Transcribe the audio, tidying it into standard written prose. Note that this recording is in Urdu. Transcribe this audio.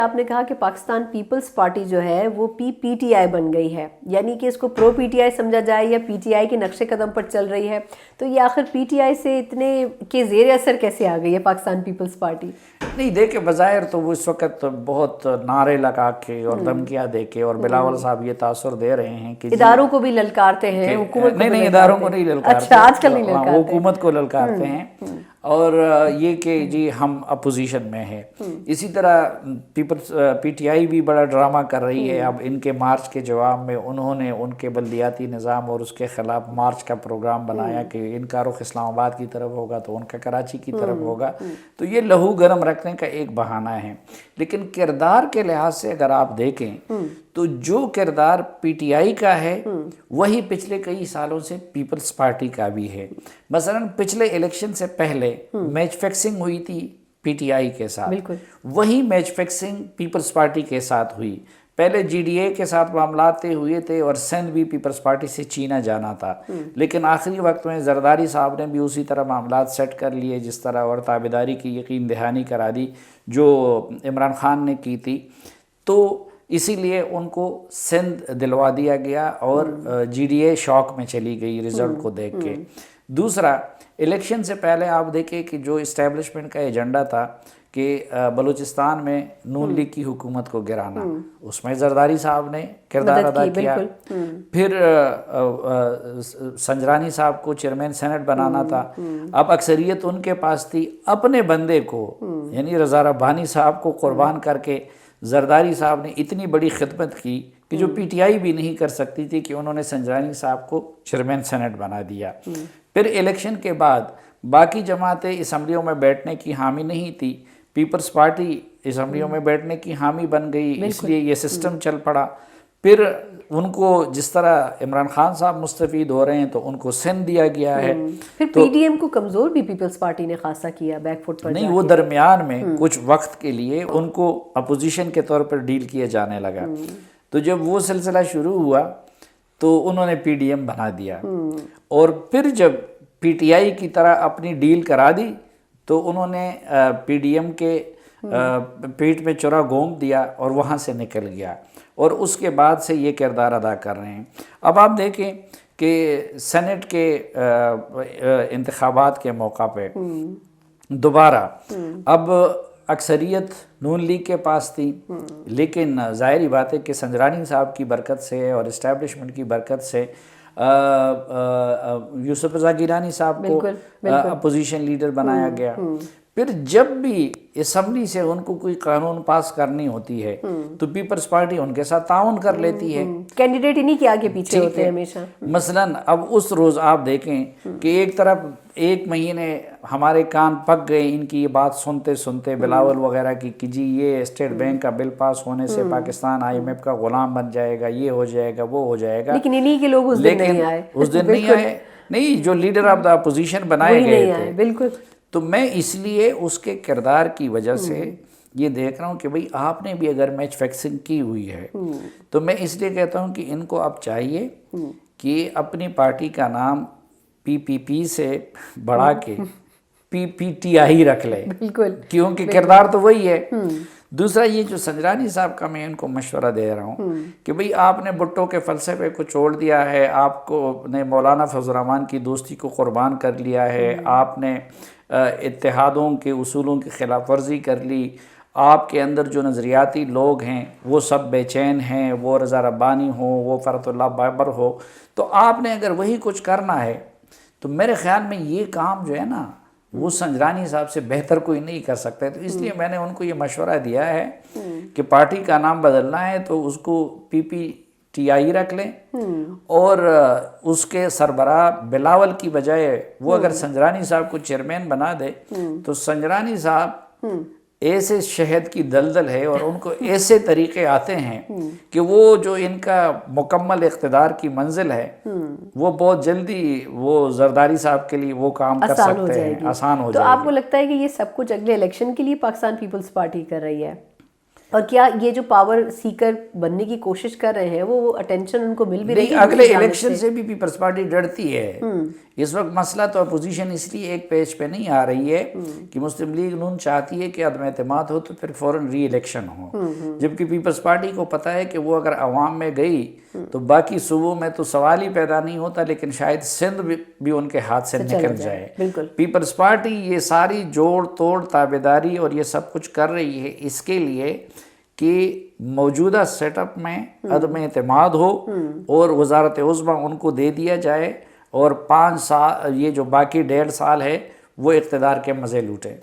آپ نے کہا کہ پاکستان پیپلز پارٹی جو ہے وہ پی ٹی آئی بن گئی ہے، یعنی کہ اس کو پرو پی ٹی آئی سمجھا جائے یا پی ٹی آئی کے نقش قدم پر چل رہی ہے، تو یہ آخر پی ٹی آئی سے اتنے کے زیر اثر کیسے آ گئی ہے پاکستان پیپلز پارٹی؟ نہیں دیکھیں، بظاہر تو وہ اس وقت بہت نعرے لگا کے اور دھمکیاں دے کے، اور بلاول صاحب یہ تاثر دے رہے ہیں کہ اداروں کو بھی للکارتے ہیں، حکومت کو نہیں اداروں کو نہیں للکارتے، اچھا آج کل نہیں للکارتے، وہ حکومت کو للکارتے ہیں، اور یہ کہ جی ہم اپوزیشن میں ہیں۔ اسی طرح پی ٹی آئی بھی بڑا ڈرامہ کر رہی ہے۔ اب ان کے مارچ کے جواب میں انہوں نے ان کے بلدیاتی نظام اور اس کے خلاف مارچ کا پروگرام بنایا کہ ان کا رخ اسلام آباد کی طرف ہوگا تو ان کا کراچی کی طرف ہوگا، تو یہ لہو گرم رکھنے کا ایک بہانہ ہے۔ لیکن کردار کے لحاظ سے اگر آپ دیکھیں تو جو کردار پی ٹی آئی کا ہے وہی پچھلے کئی سالوں سے پیپلز پارٹی کا بھی ہے۔ مثلا پچھلے الیکشن سے پہلے میچ فکسنگ ہوئی تھی پی ٹی آئی کے ساتھ، وہی میچ فکسنگ پیپلز پارٹی کے ساتھ ہوئی۔ پہلے جی ڈی اے کے ساتھ معاملات طے ہوئے تھے اور سندھ بھی پیپلز پارٹی سے چینا جانا تھا، لیکن آخری وقت میں زرداری صاحب نے بھی اسی طرح معاملات سیٹ کر لیے جس طرح، اور تابعداری کی یقین دہانی کرا دی جو عمران خان نے کی تھی، تو اسی لیے ان کو سندھ دلوا دیا گیا اور جی ڈی اے شوق میں چلی گئی رزلٹ کو دیکھ کے۔ دوسرا، الیکشن سے پہلے آپ دیکھیں کہ جو اسٹیبلشمنٹ کا ایجنڈا تھا کہ بلوچستان میں نون لیگ کی حکومت کو گرانا، اس میں زرداری صاحب نے کردار ادا کیا۔ پھر سنجرانی صاحب کو چیئرمین سینٹ بنانا تھا، اب اکثریت ان کے پاس تھی، اپنے بندے کو یعنی رضا ربانی صاحب کو قربان کر کے زرداری صاحب نے اتنی بڑی خدمت کی کہ جو پی ٹی آئی بھی نہیں کر سکتی تھی، کہ انہوں نے سنجرانی صاحب کو چیئرمین سینٹ بنا دیا۔ پھر الیکشن کے بعد باقی جماعتیں اسمبلیوں میں بیٹھنے کی حامی نہیں تھی، پیپلز پارٹی اسمبلیوں میں بیٹھنے کی حامی بن گئی، اس لیے یہ سسٹم چل پڑا۔ پھر ان کو جس طرح عمران خان صاحب مستفید ہو رہے ہیں تو ان کو سندھ دیا گیا ہے۔ پھر پی ڈی ایم کو کمزور بھی پیپلز پارٹی نے خاصا کیا بیک فٹ پر، نہیں وہ درمیان میں کچھ وقت کے لیے ان کو اپوزیشن کے طور پر ڈیل کیے جانے لگا، تو جب وہ سلسلہ شروع ہوا تو انہوں نے پی ڈی ایم بنا دیا، اور پھر جب پی ٹی آئی کی طرح اپنی ڈیل کرا دی تو انہوں نے پی ڈی ایم کے پیٹ میں چرا گھونپ دیا اور وہاں سے نکل گیا، اور اس کے بعد سے یہ کردار ادا کر رہے ہیں۔ اب آپ دیکھیں کہ سینٹ کے انتخابات کے موقع پہ دوبارہ اب اکثریت نون لیگ کے پاس تھی، لیکن ظاہری بات ہے کہ سنجرانی صاحب کی برکت سے اور اسٹیبلشمنٹ کی برکت سے یوسف رضا گیلانی صاحب کو اپوزیشن لیڈر بنایا گیا۔ پھر جب بھی اسمبلی سے ان کو کوئی قانون پاس کرنی ہوتی ہے تو پیپلز پارٹی ان کے ساتھ تعاون کر لیتی ہے، کینڈیڈیٹ انہی کے آگے پیچھے ہوتے ہیں ہمیشہ۔ مثلاً اب اس روز آپ دیکھیں کہ ایک طرف ایک مہینے ہمارے کان پک گئے ان کی یہ بات سنتے سنتے بلاول وغیرہ کی کہ جی یہ اسٹیٹ بینک کا بل پاس ہونے سے پاکستان آئی ایم ایف کا غلام بن جائے گا، یہ ہو جائے گا، وہ ہو جائے گا، لیکن انہی کے لوگ اس دن نہیں آئے، اس دن نہیں آئے، نہیں جو لیڈر آف دا اپوزیشن بنائے گئے تھے، بالکل۔ تو میں اس لیے اس کے کردار کی وجہ سے یہ دیکھ رہا ہوں کہ بھئی آپ نے بھی اگر میچ فکسنگ کی ہوئی ہے تو میں اس لیے کہتا ہوں کہ ان کو اب چاہیے کہ اپنی پارٹی کا نام پی پی پی سے بڑھا کے پی پی ٹی آئی رکھ لے، کیونکہ کردار تو وہی ہے۔ دوسرا یہ جو سنجرانی صاحب کا میں ان کو مشورہ دے رہا ہوں کہ بھئی آپ نے بھٹو کے فلسفے کو چھوڑ دیا ہے، آپ کو نے مولانا فضل الرحمان کی دوستی کو قربان کر لیا ہے، آپ نے اتحادوں کے اصولوں کی خلاف ورزی کر لی، آپ کے اندر جو نظریاتی لوگ ہیں وہ سب بے چین ہیں، وہ رضا ربانی ہو، وہ فرحت اللہ بابر ہو، تو آپ نے اگر وہی کچھ کرنا ہے تو میرے خیال میں یہ کام جو ہے نا وہ سنجرانی صاحب سے بہتر کوئی نہیں کر سکتا ہے۔ تو اس لیے میں نے ان کو یہ مشورہ دیا ہے کہ پارٹی کا نام بدلنا ہے تو اس کو پی پی ٹی آئی رکھ لیں، اور اس کے سربراہ بلاول کی بجائے وہ اگر سنجرانی صاحب کو چیئرمین بنا دے تو سنجرانی صاحب ایسے شہد کی دلدل ہے اور ان کو ایسے طریقے آتے ہیں کہ وہ جو ان کا مکمل اقتدار کی منزل ہے وہ بہت جلدی وہ زرداری صاحب کے لیے وہ کام کر سکتے ہیں، آسان ہو جائے گی۔ تو آپ کو لگتا ہے کہ یہ سب کچھ اگلے الیکشن کے لیے پاکستان پیپلز پارٹی کر رہی ہے؟ اور کیا یہ جو پاور سیکر بننے کی کوشش کر رہے ہیں وہ اٹینشن ان کو مل بھی رہی ہے؟ اگلے الیکشن سے بھی پیپلز پارٹی ڈرتی ہے، اس وقت مسئلہ تو اپوزیشن اس لیے ایک پیج پہ نہیں آ رہی ہے کہ مسلم لیگ نون چاہتی ہے کہ عدم اعتماد ہو تو پھر فوراً ری الیکشن ہو، جبکہ پیپلز پارٹی کو پتہ ہے کہ وہ اگر عوام میں گئی تو باقی صوبوں میں تو سوال ہی پیدا نہیں ہوتا، لیکن شاید سندھ بھی ان کے ہاتھ سے نکل جائے۔ پیپلز پارٹی یہ ساری جوڑ توڑ تابعداری اور یہ سب کچھ کر رہی ہے اس کے لیے کہ موجودہ سیٹ اپ میں عدم اعتماد ہو اور وزارت عظمیٰ ان کو دے دیا جائے اور 5 سال یہ جو باقی 1.5 سال ہے وہ اقتدار کے مزے لوٹے۔